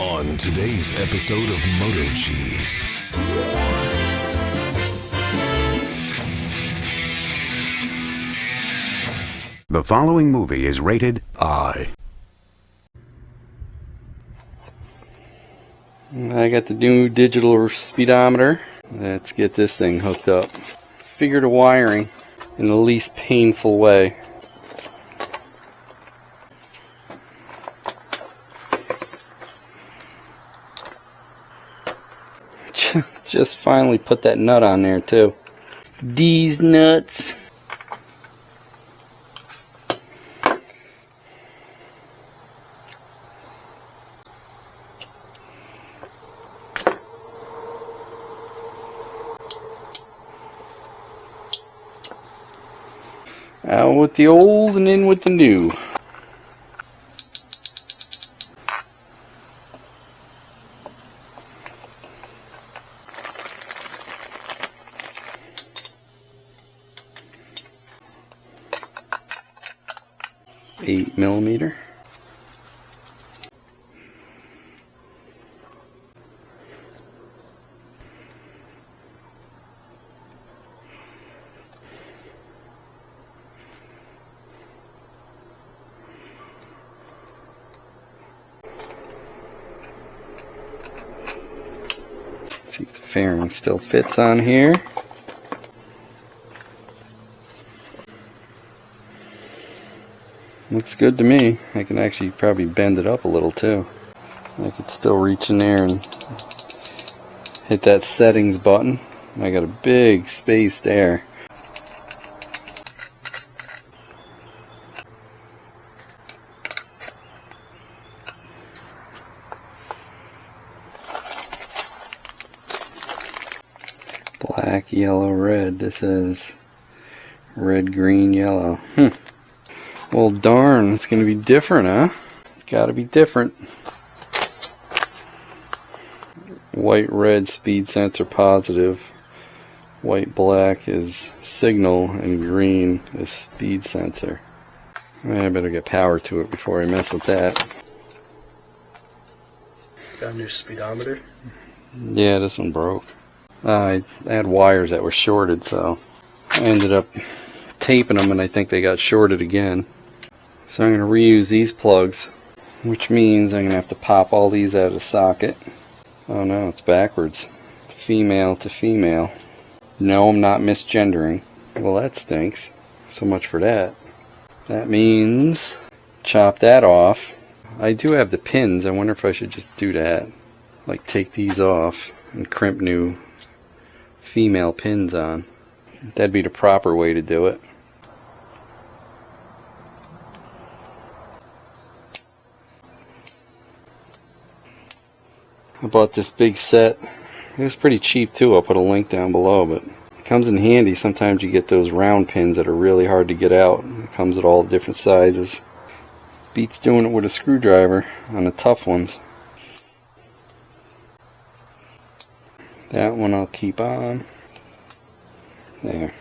On today's episode of MotoCheez. The following movie is rated I. I got the new digital speedometer. Let's get this thing hooked up. Figure the wiring in the least painful way. Just finally put that nut on there too. These nuts. Out with the old and in with the new. Eight millimeter. See if the fairing still fits on here. Looks good to me. I can actually probably bend it up a little too. I could still reach in there and hit that settings button. I got a big space there. Black, yellow, red. This is red, green, yellow. Well, darn, it's going to be different, huh? Gotta be different. White, red, speed sensor positive. White, black is signal, and green is speed sensor. I better get power to it before I mess with that. Got a new speedometer? Yeah, this one broke. I had wires that were shorted, so I ended up taping them, and I think they got shorted again. So I'm going to reuse these plugs, which means I'm going to have to pop all these out of the socket. Oh no, it's backwards. Female to female. No, I'm not misgendering. Well, that stinks. So much for that. That means chop that off. I do have the pins. I wonder if I should just do that. Like take these off and crimp new female pins on. That'd be the proper way to do it. I bought this big set. It was pretty cheap too. I'll put a link down below, but it comes in handy. Sometimes you get those round pins that are really hard to get out. It comes at all different sizes. Beats doing it with a screwdriver on the tough ones. That one I'll keep on. There.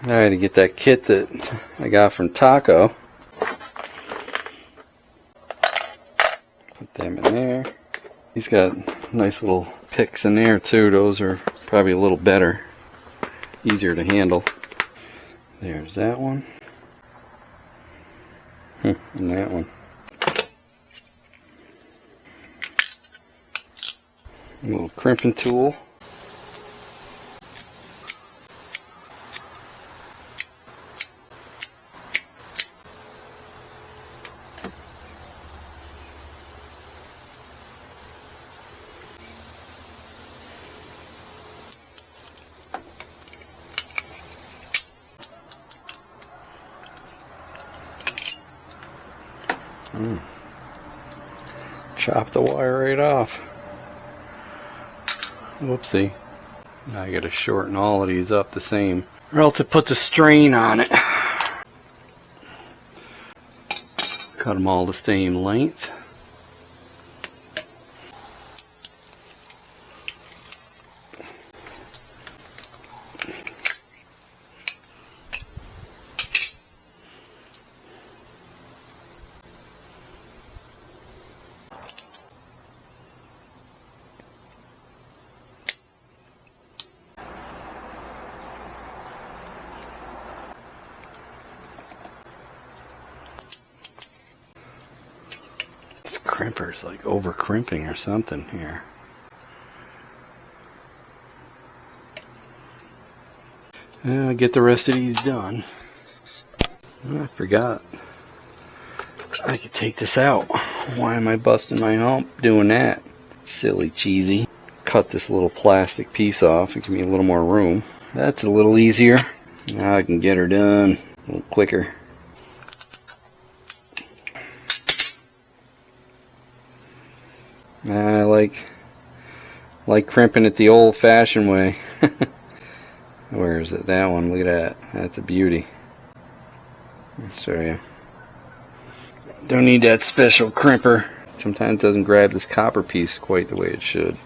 I had to get that kit that I got from Taco. Put them in there. He's got nice little picks in there too. Those are probably a little better. Easier to handle. There's that one. And that one. A little crimping tool. Chop the wire right off. Whoopsie. Now I gotta shorten all of these up the same, or else it puts a strain on it. Cut them all the same length. crimper's like over crimping or something here. I'll get the rest of these done. I forgot I could take this out. Why am I busting my hump doing that? Silly cheesy. Cut this little plastic piece off and give me a little more room. That's a little easier. Now I can get her done a little quicker. I like crimping it the old-fashioned way. Where is it? That one. Look at that. That's a beauty. I'll show you. Don't need that special crimper. Sometimes it doesn't grab this copper piece quite the way it should.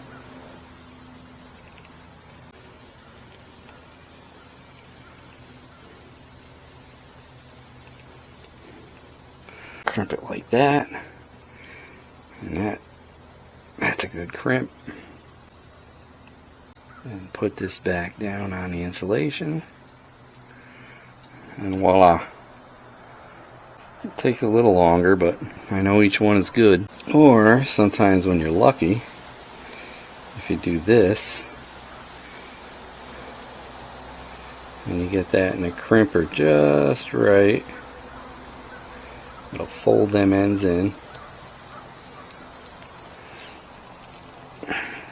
Crimp it like that. And that's a good crimp. And put this back down on the insulation. And voila. It takes a little longer, but I know each one is good. Or sometimes when you're lucky, if you do this, and you get that in the crimper just right, it'll fold them ends in.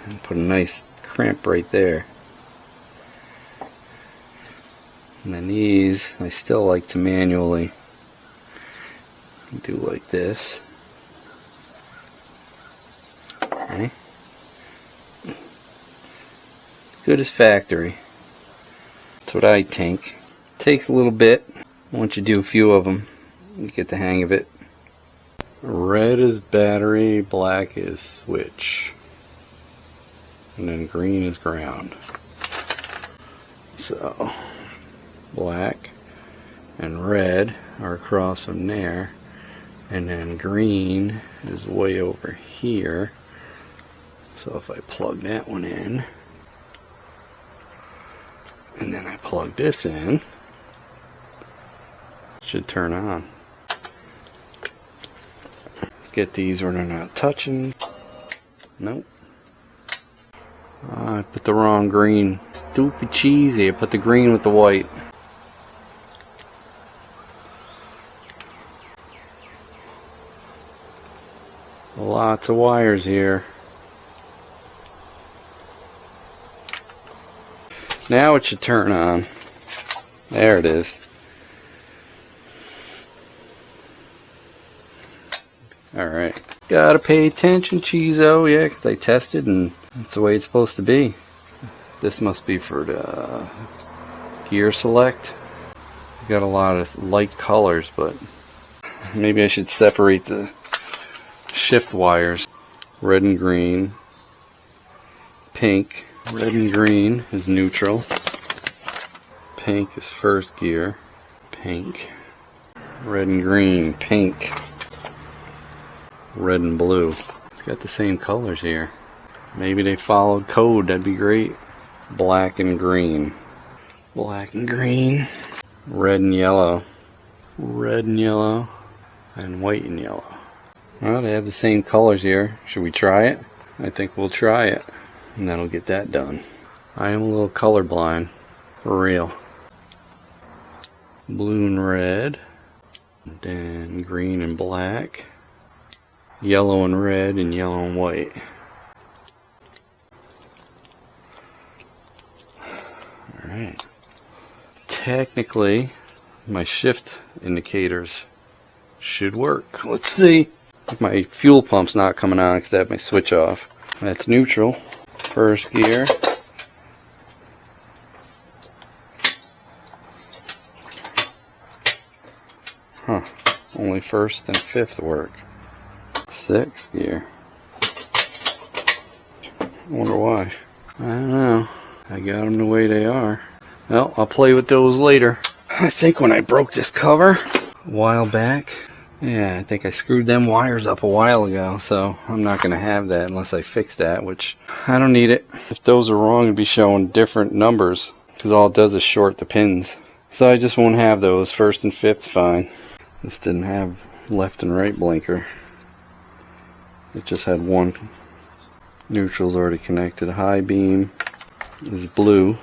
And put a nice crimp right there. And then these, I still like to manually do like this. Okay. Good as factory. That's what I think. Takes a little bit. Once you do a few of them, you get the hang of it. Red is battery, black is switch. And then green is ground. So black and red are across from there, and then green is way over here. So if I plug that one in, and then I plug this in, it should turn on. Let's get these where they're not touching. Nope. I put the wrong green. Stupid cheesy. I put the green with the white. Lots of wires here. Now it should turn on. There it is. Alright. Gotta pay attention, Cheezo. Yeah, because I tested and that's the way it's supposed to be. This must be for the gear select. Got a lot of light colors, but maybe I should separate the shift wires. Red and green. Pink. Red and green is neutral. Pink is first gear. Pink. Red and green. Pink. Red and blue. It's got the same colors here. Maybe they followed code. That'd be great. Black and green. Black and green. Red and yellow. Red and yellow. And white and yellow. Well, they have the same colors here. Should we try it? I think we'll try it. And that'll get that done. I am a little colorblind. For real. Blue and red. Then green and black. Yellow and red and yellow and white. Alright. Technically, my shift indicators should work. Let's see. My fuel pump's not coming on because I have my switch off. That's neutral. First gear. Huh. Only first and fifth work. Sixth gear. I wonder why. I don't know. I got them the way they are. Well, I'll play with those later. I think when I broke this cover a while back, yeah, I think I screwed them wires up a while ago, so I'm not going to have that unless I fix that, which I don't need it. If those are wrong, it'd be showing different numbers, because all it does is short the pins. So I just won't have those. First and fifth, fine. This didn't have left and right blinker. It just had one. Neutral's already connected. High beam is blue.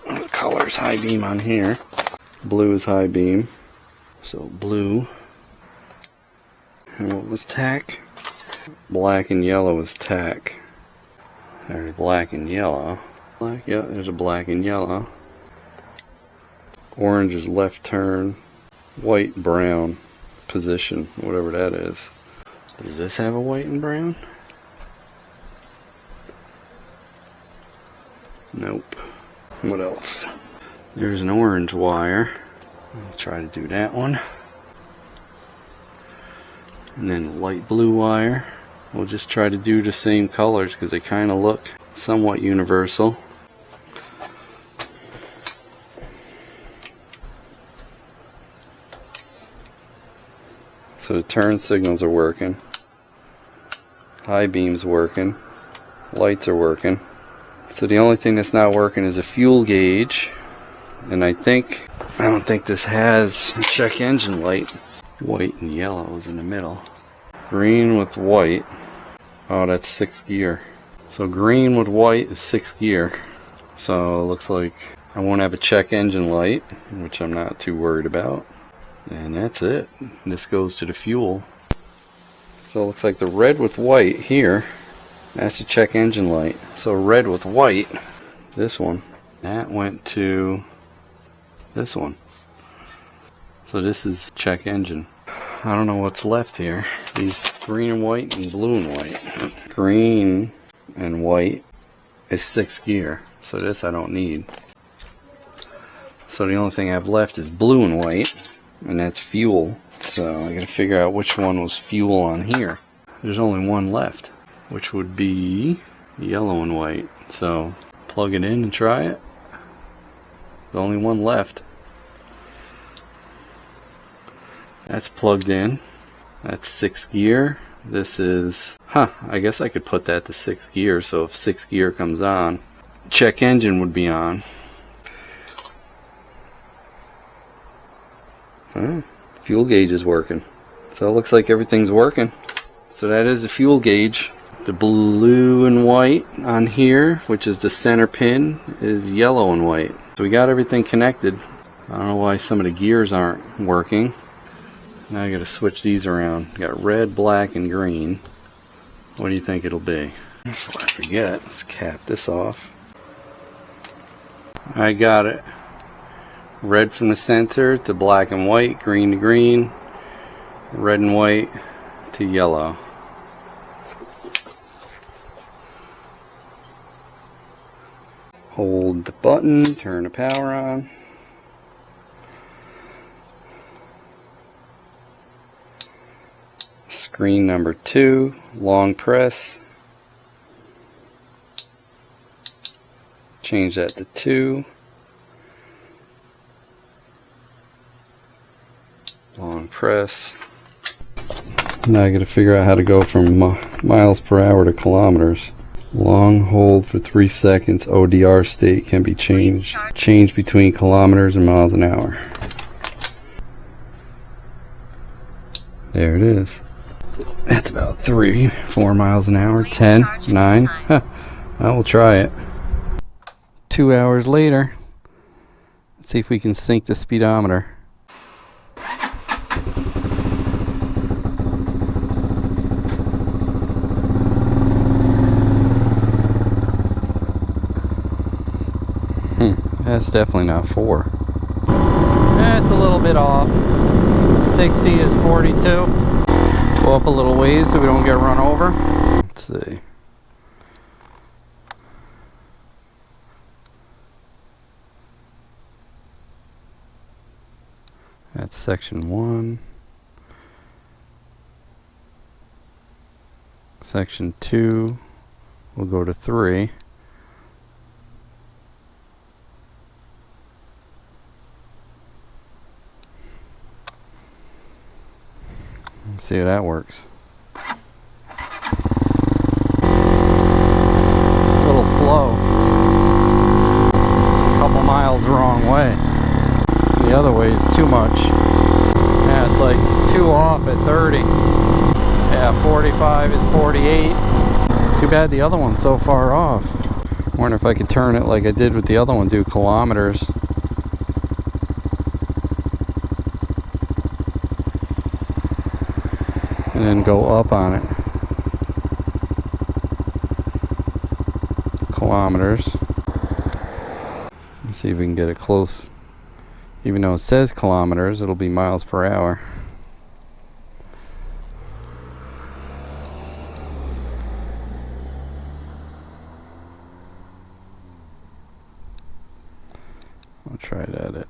The color's high beam on here. Blue is high beam. So blue. And what was tack? Black and yellow is tack. There's black and yellow. Black, yeah, there's a black and yellow. Orange is left turn. White, brown position, whatever that is. Does this have a white and brown? Nope. What else? There's an orange wire. I'll try to do that one. And then light blue wire. We'll just try to do the same colors because they kind of look somewhat universal. So the turn signals are working. High beam's working. Lights are working. So the only thing that's not working is a fuel gauge. And I don't think this has a check engine light. White and yellow is in the middle. Green with white. Oh, that's 6th gear. So green with white is 6th gear. So it looks like I won't have a check engine light, which I'm not too worried about. And that's it. This goes to the fuel. So it looks like the red with white here, that's the check engine light. So red with white, this one, that went to this one. So this is check engine. I don't know what's left here. These green and white and blue and white. Green and white is 6th gear. So this I don't need. So the only thing I have left is blue and white. And that's fuel. So I gotta figure out which one was fuel on here. There's only one left, which would be yellow and white. So plug it in and try it. There's only one left. That's plugged in. That's 6th gear. This is, I guess I could put that to 6th gear. So if 6th gear comes on, check engine would be on. Fuel gauge is working. So it looks like everything's working. So that is the fuel gauge. The blue and white on here, which is the center pin, is yellow and white. So we got everything connected. I don't know why some of the gears aren't working. Now I gotta switch these around. Got red, black, and green. What do you think it'll be? Before I forget, let's cap this off. I got it. Red from the center to black and white, green to green, red and white to yellow. Hold the button, turn the power on. Screen number 2, long press. Change that to 2. Long press. Now I gotta figure out how to go from miles per hour to kilometers. Long hold for 3 seconds. ODR state can be changed. Change between kilometers and miles an hour. There it is. That's about 3-4 miles an hour. 10, 9. I will try it. 2 hours later. Let's see if we can sync the speedometer. That's definitely not 4. That's a little bit off. 60 is 42. Go up a little ways so we don't get run over. Let's see. That's section 1. Section 2. We'll go to 3. Let's see how that works. A little slow. A couple miles the wrong way. The other way is too much. Yeah, it's like 2 off at 30. Yeah, 45 is 48. Too bad the other one's so far off. Wonder if I could turn it like I did with the other one, do kilometers. And then go up on it. Kilometers. Let's see if we can get it close. Even though it says kilometers, it'll be miles per hour. I'll try that at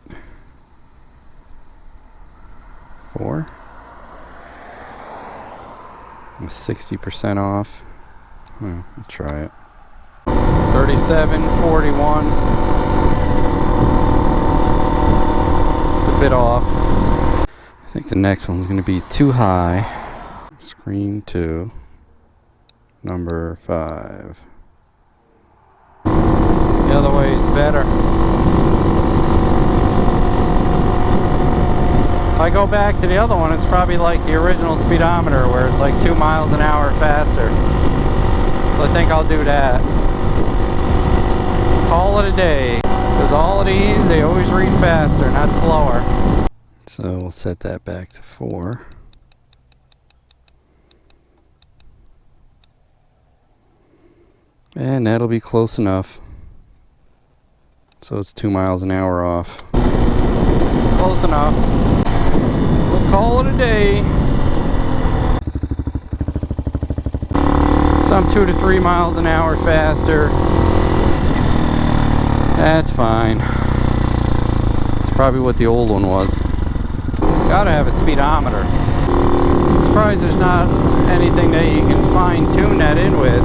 4. I'm 60% off. I'll try it. 37.41. It's a bit off. I think the next one's going to be too high. Screen 2. Number 5. The other way is better. If I go back to the other one, it's probably like the original speedometer where it's like 2 miles an hour faster. So I think I'll do that. Call it a day. Because all of these, they always read faster, not slower. So we'll set that back to 4. And that'll be close enough. So it's 2 miles an hour off. Close enough. We'll call it a day. Some 2 to 3 miles an hour faster. That's fine. It's probably what the old one was. Gotta have a speedometer. I'm surprised there's not anything that you can fine tune that in with.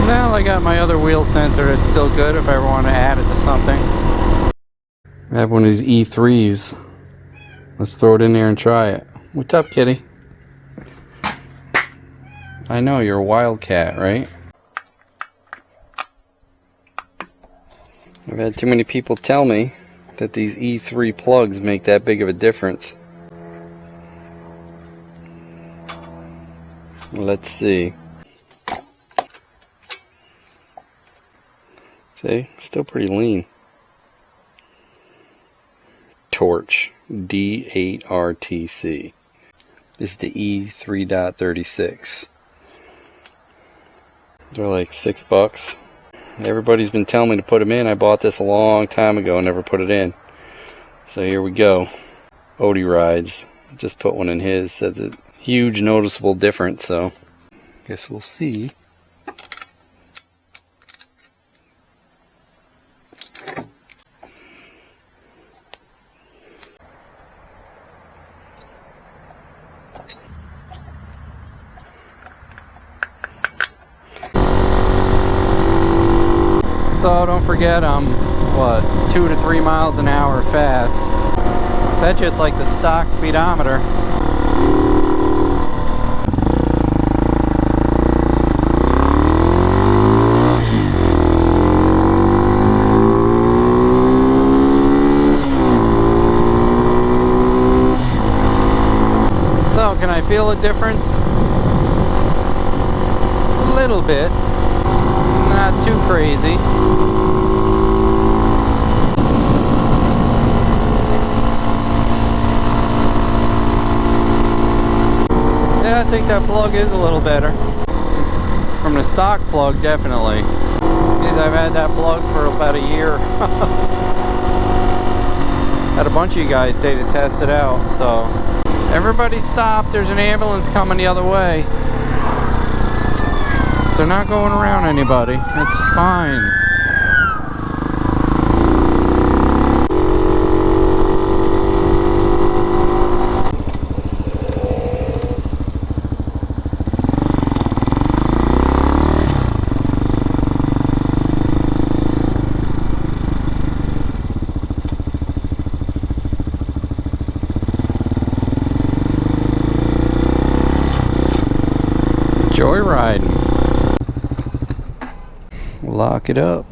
Well, I got my other wheel sensor that's still good if I ever want to add it to something. I have one of these E3s. Let's throw it in there and try it. What's up, kitty? I know, you're a wildcat, right? I've had too many people tell me that these E3 plugs make that big of a difference. Let's see. See, still pretty lean. Torch D8RTC. This is the E3.36. They're like $6. Everybody's been telling me to put them in. I bought this a long time ago and never put it in. So here we go. Odie rides. Just put one in his. Says a huge noticeable difference. So guess we'll see. So don't forget I'm, 2 to 3 miles an hour fast. Bet you it's like the stock speedometer. So can I feel a difference? A little bit. Not too crazy. Yeah, I think that plug is a little better. From the stock plug, definitely. Because I've had that plug for about a year. Had a bunch of you guys say to test it out, so. Everybody stop, there's an ambulance coming the other way. They're not going around anybody. It's fine. Joyriding. Lock it up.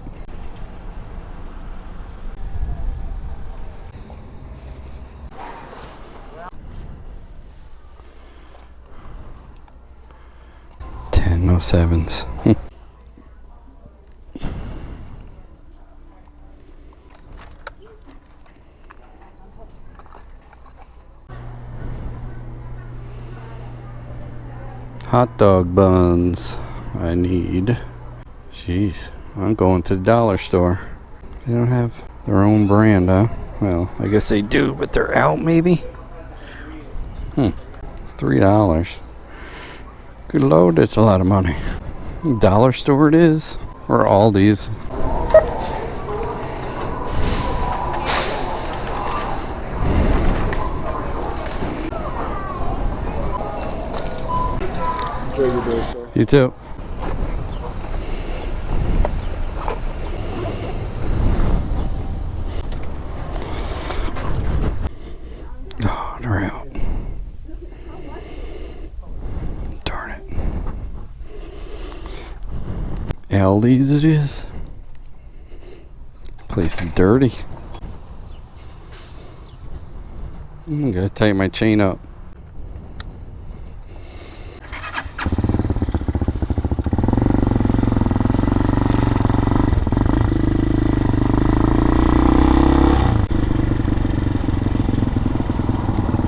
no sevens. Hot dog buns I need. Jeez, I'm going to the dollar store. They don't have their own brand, huh? Well, I guess they do, but they're out maybe? $3. Good Lord, that's a lot of money. Dollar store it is. Or Aldi's. Enjoy your day, sir. You too. Oh, they're out. Darn it. Aldi's it is. Place is dirty. I'm gonna tighten my chain up.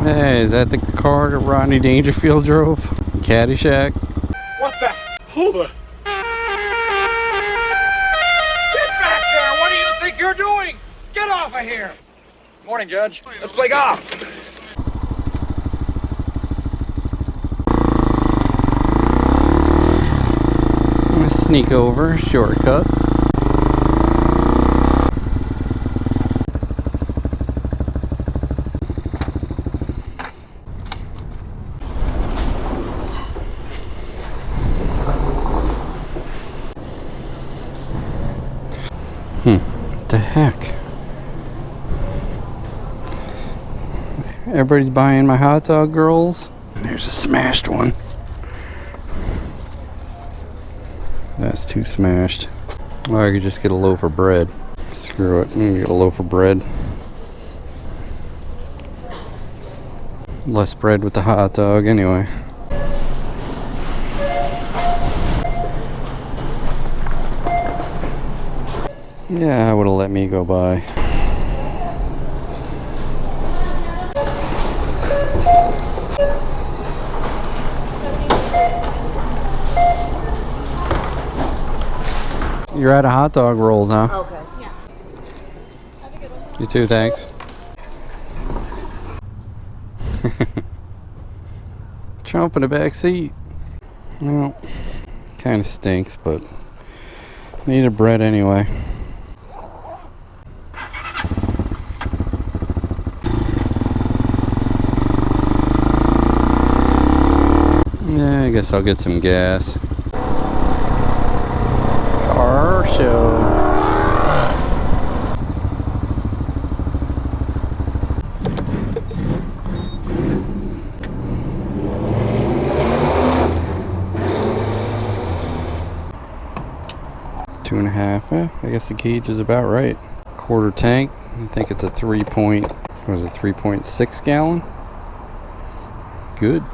Hey, is that the car that Rodney Dangerfield drove? Caddyshack? What the? Hold it. Get back there! What do you think you're doing? Get off of here! Morning, Judge. Let's play golf. I'm gonna sneak over, shortcut. What the heck? Everybody's buying my hot dog rolls. There's a smashed one. That's too smashed. Or I could just get a loaf of bread. Screw it, I'm gonna get a loaf of bread. Less bread with the hot dog anyway. Yeah, would have let me go by. You're out of hot dog rolls, huh? Okay. Yeah. Have a good one. You too, thanks. Chomp in the back seat. Well, kind of stinks, but needed bread anyway. Yeah, I guess I'll get some gas. Car show. Two and a half. I guess the gauge is about right. Quarter tank. I think it's a 3.6 gallon. Good.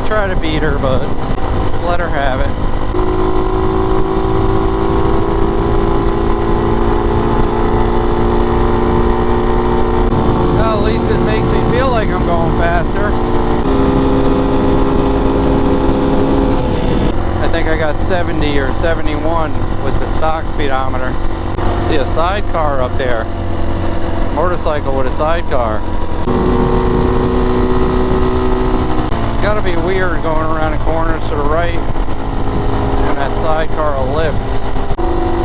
Try to beat her, but let her have it. Well, at least it makes me feel like I'm going faster. I think I got 70 or 71 with the stock speedometer. See a sidecar up there. Motorcycle with a sidecar. It's gotta be weird going around the corners to the right and that sidecar will lift.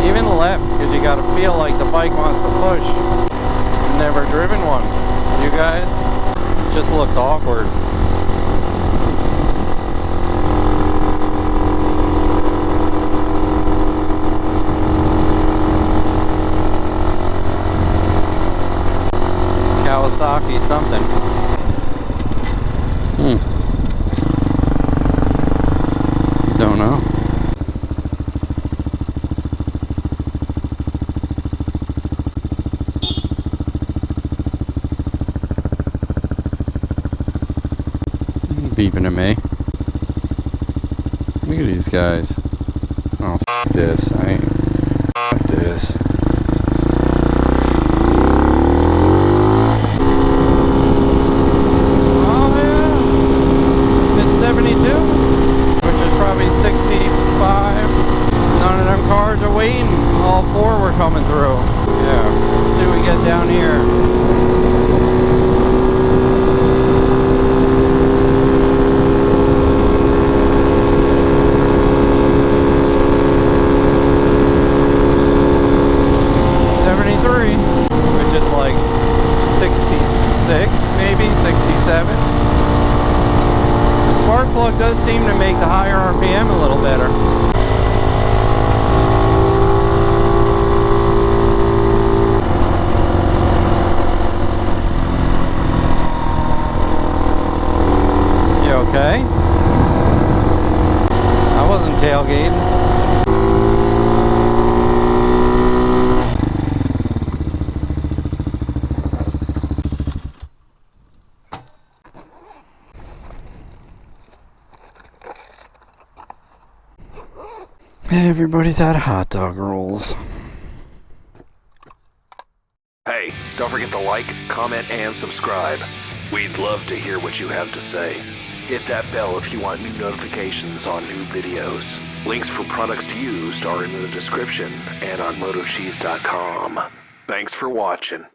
Even left, because you gotta feel like the bike wants to push. I've never driven one. You guys? It just looks awkward. rocky something. Don't know. Beeping at me. Look at these guys. Oh, f this. F this. Oh, yeah. It's 72, which is probably 65. None of them cars are waiting. All four were coming through. Yeah. Let's see what we get down here. Which is like 66, maybe 67. The spark plug does seem to make the higher RPM a little better. You okay? I wasn't tailgating. Everybody's out of hot dog rolls. Hey, don't forget to like, comment, and subscribe. We'd love to hear what you have to say. Hit that bell if you want new notifications on new videos. Links for products used are in the description and on MotoCheez.com. Thanks for watching.